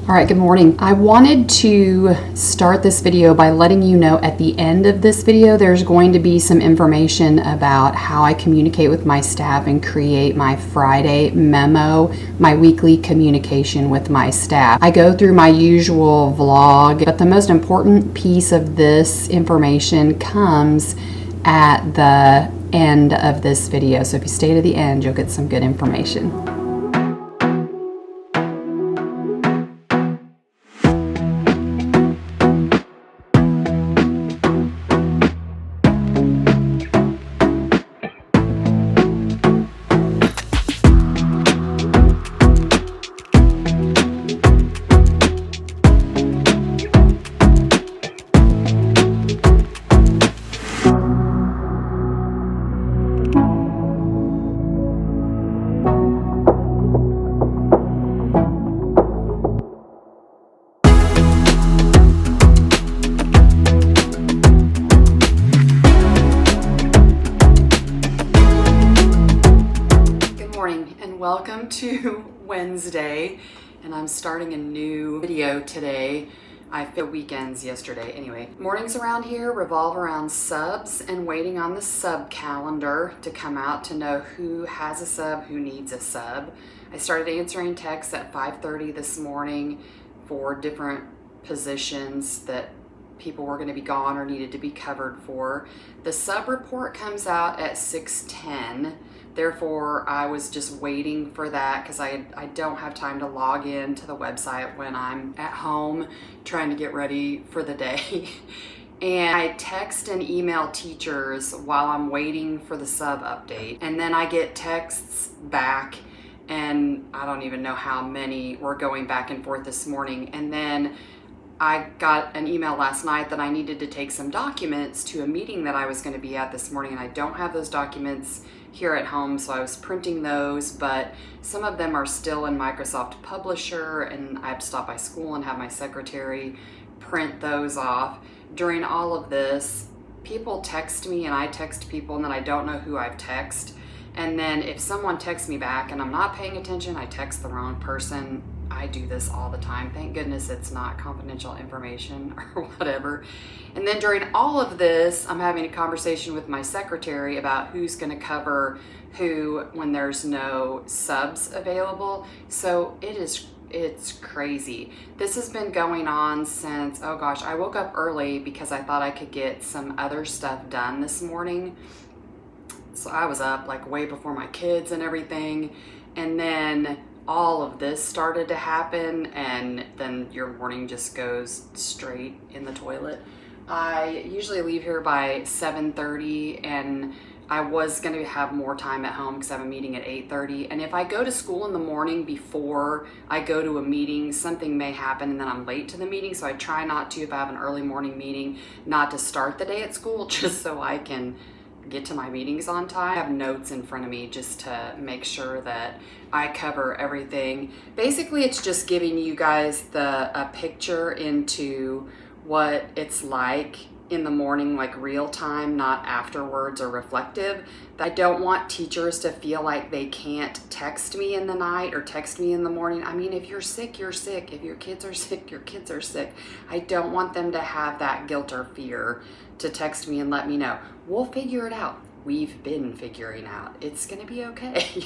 All right, good morning. I wanted to start this video by letting you know at the end of this video there's going to be some information about how I communicate with my staff and create my Friday memo, my weekly communication with my staff. I go through my usual vlog, but the most important piece of this information comes at the end of this video. So if you stay to the end, you'll get some good information. Welcome to Wednesday, and I'm starting a new video today. I fit weekends yesterday. Anyway, mornings around here revolve around subs and waiting on the sub calendar to come out to know who has a sub, who needs a sub. I started answering texts at 5:30 this morning for different positions that people were going to be gone or needed to be covered for. The sub report comes out at 6:10. Therefore, I was just waiting for that because I don't have time to log in to the website when I'm at home trying to get ready for the day. And I text and email teachers while I'm waiting for the sub update. And then I get texts back, and I don't even know how many were going back and forth this morning. And then I got an email last night that I needed to take some documents to a meeting that I was going to be at this morning, and I don't have those documents here at home, so I was printing those, but some of them are still in Microsoft Publisher, and I have to stop by school and have my secretary print those off. During all of this, people text me and I text people, and then I don't know who I've texted. And then if someone texts me back and I'm not paying attention, I text the wrong person. I do this all the time. Thank goodness it's not confidential information or whatever. And then during all of this, I'm having a conversation with my secretary about who's going to cover who when there's no subs available. So it's crazy. This has been going on since, oh gosh, I woke up early because I thought I could get some other stuff done this morning. So I was up like way before my kids and everything. And then all of this started to happen, and then your morning just goes straight in the toilet. I usually leave here by 7:30, and I was going to have more time at home because I have a meeting at 8:30. And if I go to school in the morning before I go to a meeting, something may happen and then I'm late to the meeting. So I try not to, if I have an early morning meeting, not to start the day at school just so I can get to my meetings on time. I have notes in front of me just to make sure that I cover everything. Basically, it's just giving you guys a picture into what it's like in the morning, like real time, not afterwards or reflective. I don't want teachers to feel like they can't text me in the night or text me in the morning. I mean, if you're sick, you're sick. If your kids are sick, your kids are sick. I don't want them to have that guilt or fear to text me and let me know. We'll figure it out. We've been figuring out. It's gonna be okay.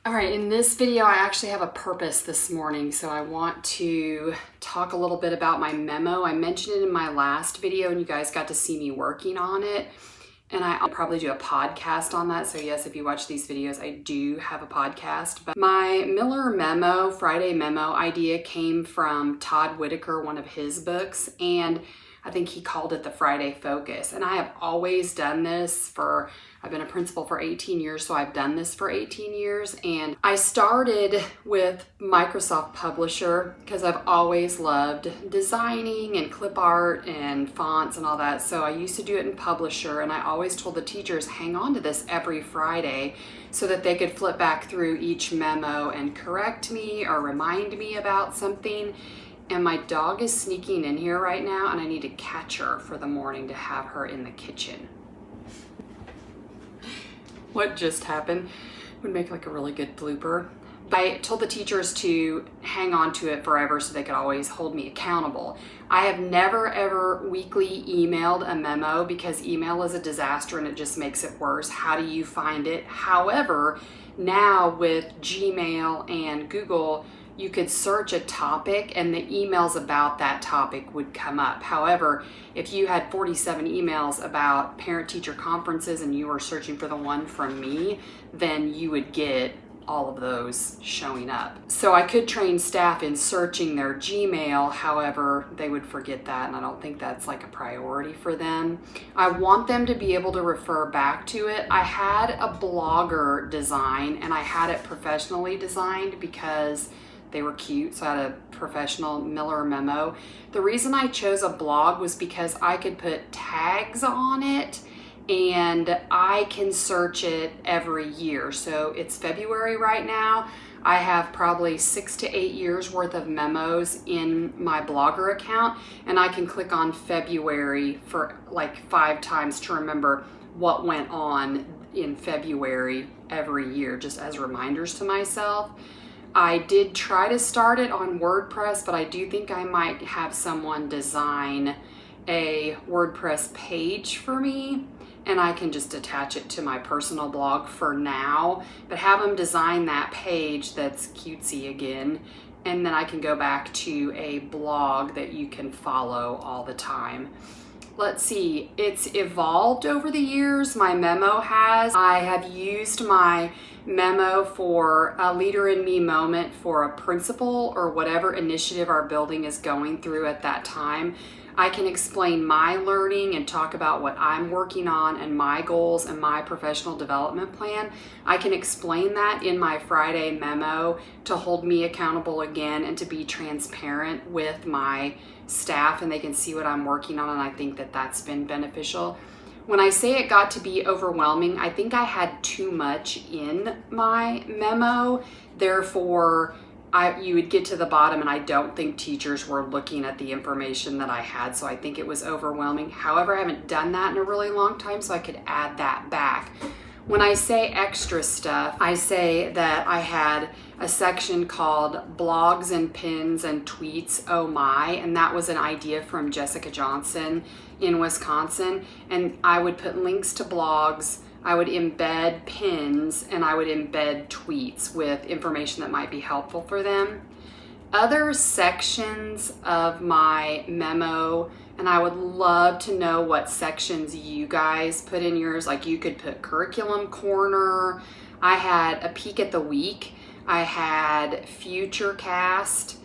All right, in this video, I actually have a purpose this morning. So I want to talk a little bit about my memo. I mentioned it in my last video and you guys got to see me working on it. And I'll probably do a podcast on that. So yes, if you watch these videos, I do have a podcast. But my Miller memo, Friday memo idea came from Todd Whitaker, one of his books. And I think he called it the Friday Focus. And I have always done this I've been a principal for 18 years, so I've done this for 18 years. And I started with Microsoft Publisher because I've always loved designing and clip art and fonts and all that. So I used to do it in Publisher, and I always told the teachers, hang on to this every Friday so that they could flip back through each memo and correct me or remind me about something. And my dog is sneaking in here right now, and I need to catch her for the morning to have her in the kitchen. What just happened would make like a really good blooper. But I told the teachers to hang on to it forever so they could always hold me accountable. I have never ever weekly emailed a memo because email is a disaster and it just makes it worse. How do you find it? However, now with Gmail and Google, you could search a topic and the emails about that topic would come up. However, if you had 47 emails about parent-teacher conferences and you were searching for the one from me, then you would get all of those showing up. So I could train staff in searching their Gmail, however, they would forget that, and I don't think that's like a priority for them. I want them to be able to refer back to it. I had a blogger design and I had it professionally designed because they were cute, so I had a professional Miller memo. The reason I chose a blog was because I could put tags on it and I can search it every year. So it's February right now. I have probably 6 to 8 years worth of memos in my blogger account, and I can click on February for like 5 times to remember what went on in February every year, just as reminders to myself. I did try to start it on WordPress, but I do think I might have someone design a WordPress page for me, and I can just attach it to my personal blog for now, but have them design that page that's cutesy again, and then I can go back to a blog that you can follow all the time. Let's see, it's evolved over the years. My memo has. I have used my memo for a Leader in Me moment for a principal or whatever initiative our building is going through at that time. I can explain my learning and talk about what I'm working on and my goals and my professional development plan. I can explain that in my Friday memo to hold me accountable again and to be transparent with my staff, and they can see what I'm working on, and I think that that's been beneficial. When I say it got to be overwhelming, I think I had too much in my memo. Therefore, you would get to the bottom and I don't think teachers were looking at the information that I had, so I think it was overwhelming. However, I haven't done that in a really long time, so I could add that back. When I say extra stuff, I say that I had a section called Blogs and Pins and Tweets, oh my, and that was an idea from Jessica Johnson in Wisconsin, and I would put links to blogs, I would embed pins, and I would embed tweets with information that might be helpful for them. Other sections of my memo, and I would love to know what sections you guys put in yours. Like you could put curriculum corner. I had a peek at the week. I had future cast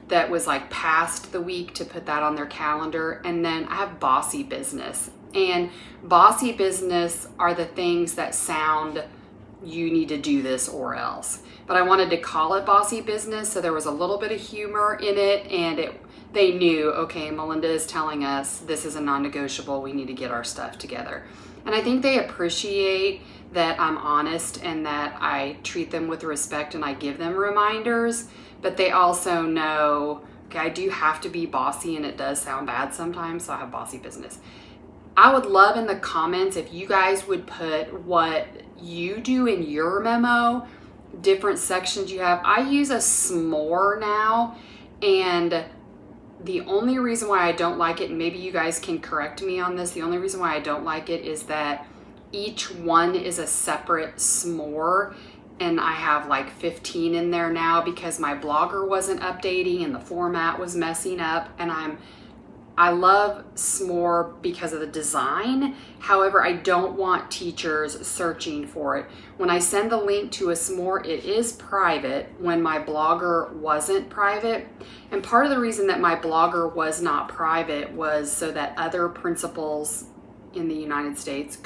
that was like past the week to put that on their calendar. And then I have bossy business. And bossy business are the things that sound, you need to do this or else. But I wanted to call it bossy business, so there was a little bit of humor in it, and they knew, okay, Melinda is telling us this is a non-negotiable, we need to get our stuff together. And I think they appreciate that I'm honest and that I treat them with respect and I give them reminders, but they also know, okay, I do have to be bossy and it does sound bad sometimes, so I have bossy business. I would love in the comments if you guys would put what you do in your memo, different sections you have. I use a s'more now, and the only reason why I don't like it, and maybe you guys can correct me on this, the only reason why I don't like it is that each one is a separate s'more, and I have like 15 in there now because my blogger wasn't updating and the format was messing up, and I love s'more because of the design. However, I don't want teachers searching for it. When I send the link to a s'more, it is private when my blogger wasn't private. And part of the reason that my blogger was not private was so that other principals in the United States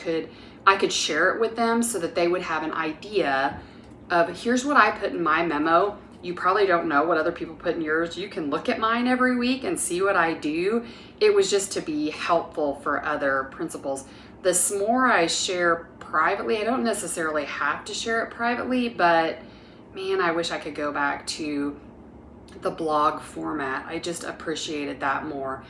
I could share it with them so that they would have an idea of, here's what I put in my memo. You probably don't know what other people put in yours. You can look at mine every week and see what I do. It was just to be helpful for other principals. The s'more I share privately. I don't necessarily have to share it privately, but man, I wish I could go back to the blog format. I just appreciated that more.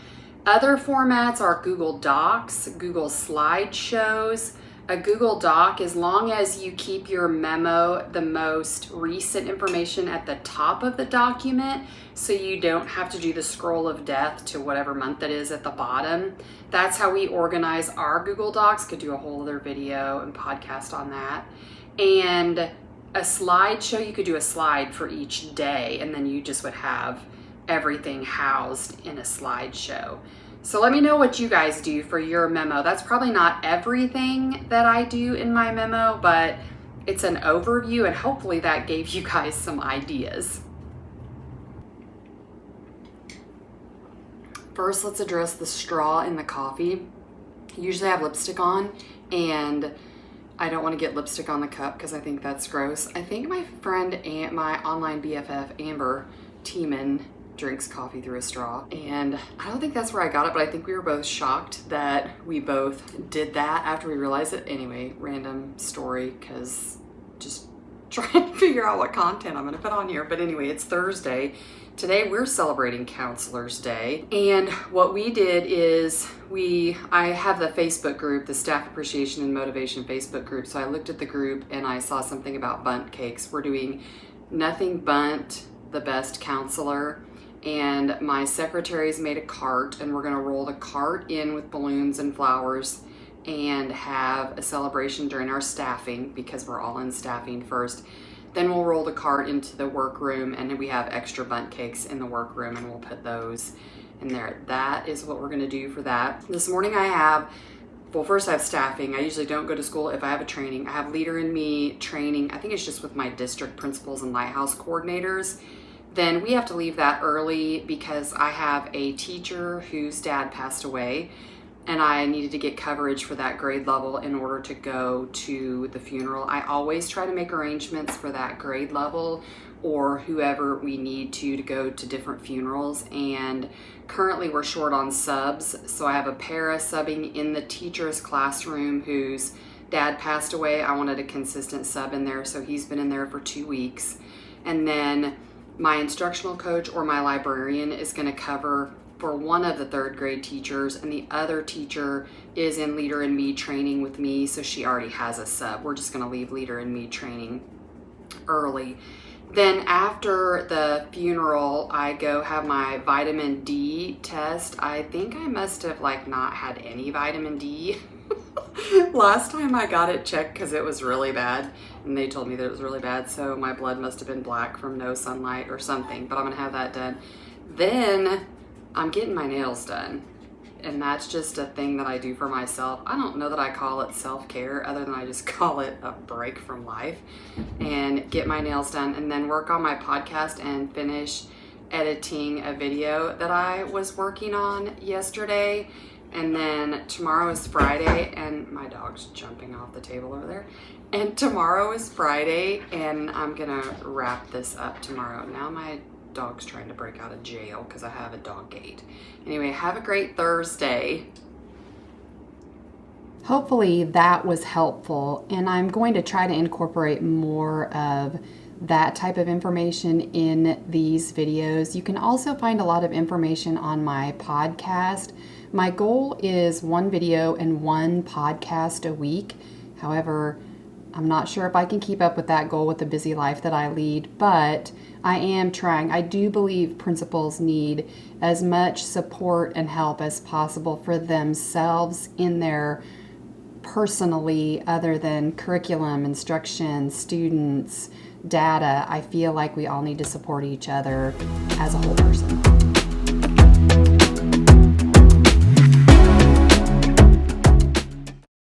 Other formats are Google Docs, Google Slideshows, a Google Doc, as long as you keep your memo, the most recent information at the top of the document, so you don't have to do the scroll of death to whatever month it is at the bottom. That's how we organize our Google Docs. Could do a whole other video and podcast on that. And a slideshow, you could do a slide for each day, and then you just would have everything housed in a slideshow. So let me know what you guys do for your memo. That's probably not everything that I do in my memo, but it's an overview, and hopefully that gave you guys some ideas. First, let's address the straw in the coffee. Usually I have lipstick on, and I don't want to get lipstick on the cup because I think that's gross. I think my friend and my online BFF, Amber Tiemann, drinks coffee through a straw, and I don't think that's where I got it, but I think we were both shocked that we both did that after we realized it. Anyway, random story, because just trying to figure out what content I'm going to put on here. But anyway, it's Thursday. Today we're celebrating Counselor's Day, and what we did is I have the Facebook group, the Staff Appreciation and Motivation Facebook group, so I looked at the group and I saw something about bundt cakes. We're doing Nothing Bundt, the best counselor, and my secretary's made a cart, and we're going to roll the cart in with balloons and flowers and have a celebration during our staffing, because we're all in staffing first. Then we'll roll the cart into the workroom, and then we have extra bundt cakes in the workroom, and we'll put those in there. That is what we're going to do for that. This morning first I have staffing. I usually don't go to school if I have a training. I have Leader in Me training. I think it's just with my district principals and lighthouse coordinators. Then we have to leave that early because I have a teacher whose dad passed away, and I needed to get coverage for that grade level in order to go to the funeral. I always try to make arrangements for that grade level or whoever we need to go to different funerals, and currently we're short on subs, so I have a para subbing in the teacher's classroom whose dad passed away. I wanted a consistent sub in there, so he's been in there for 2 weeks. And then my instructional coach or my librarian is going to cover for one of the third grade teachers, and the other teacher is in Leader in Me training with me, so she already has a sub. We're just going to leave Leader in Me training early. Then after the funeral, I go have my vitamin D test. I think I must have not had any vitamin D. Last time I got it checked because it was really bad, and they told me that it was really bad, so my blood must have been black from no sunlight or something, but I'm gonna have that done. Then I'm getting my nails done, and that's just a thing that I do for myself. I don't know that I call it self-care, other than I just call it a break from life, and get my nails done, and then work on my podcast and finish editing a video that I was working on yesterday. And then tomorrow is Friday, and my dog's jumping off the table over there. And tomorrow is Friday, and I'm gonna wrap this up tomorrow. Now my dog's trying to break out of jail because I have a dog gate. Anyway, have a great Thursday. Hopefully that was helpful, and I'm going to try to incorporate more of that type of information in these videos. You can also find a lot of information on my podcast. My goal is 1 video and 1 podcast a week. However, I'm not sure if I can keep up with that goal with the busy life that I lead, but I am trying. I do believe principals need as much support and help as possible for themselves in their personally, other than curriculum, instruction, students, data. I feel like we all need to support each other as a whole person.